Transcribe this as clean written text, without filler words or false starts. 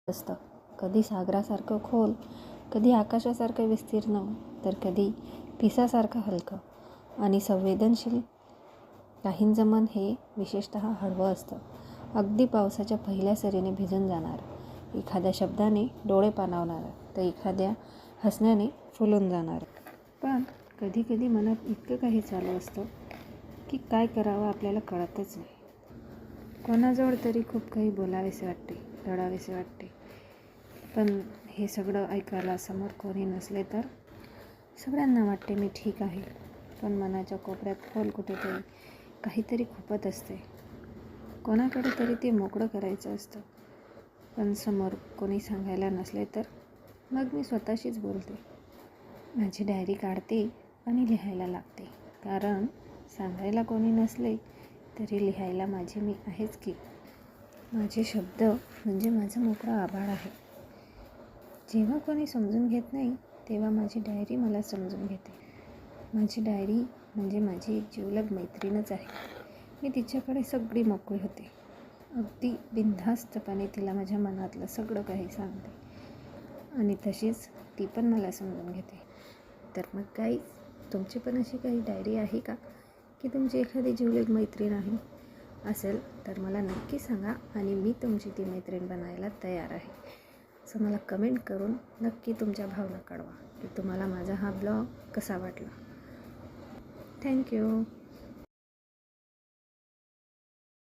असतं. कधी सागरासारखं खोल, कधी आकाशासारखं विस्तीर्ण, तर कधी पिसासारखं हलकं आणि संवेदनशील. काहींचं मन हे विशेषतः हळवं असतं, अगदी पावसाच्या पहिल्या सरीने भिजून जाणार, एखाद्या शब्दाने डोळे पाणावणारं, तर एखाद्या हसण्याने फुलून जाणार. पण कधी कधी मनात इतकं काही चालू असतं की काय करावं आपल्याला कळतच नाही. कोणाजवळ तरी खूप काही बोलावेसे वाटते, रडावेसे वाटते, पण हे सगळं ऐकायला समोर कोणी नसले तर सगळ्यांना वाटते मी ठीक आहे, पण मनाच्या कोपऱ्यात खोल कुठेतरी काहीतरी खुपत असते. कोणाकडे तरी ते मोकळं करायचं असतं, पण समोर कोणी सांगायला नसले तर मग मी स्वतःशीच बोलते. माझी डायरी काढते आणि लिहायला लागते, कारण सांगायला कोणी नसले तरी लिहायला माझे मी आहेच की. माझे शब्द म्हणजे माझं मोकळं आभाळ आहे. जेव्हा कोणी समजून घेत नाही तेव्हा माझी डायरी मला समजून घेते. माझी डायरी म्हणजे माझी एक जिवलग मैत्रीणच आहे. मी तिच्याकडे सगळी मोकळी होते, अगदी बिनधास्तपणे तिला माझ्या मनातलं सगळं काही सांगते आणि तशीच ती पण मला समजून घेते. तर मग गाईज, तुमची पण अशी काही डायरी आहे का, की तुमची एखादी जिवलग मैत्रीण आहे? असेल तर मला नक्की सांगा आणि मी तुमची ती मैत्रीण बनायला तयार आहे. सो मला कमेंट करून नक्की तुमच्या भावना कळवा की तुम्हाला माझा हा ब्लॉग कसा वाटला. थँक्यू.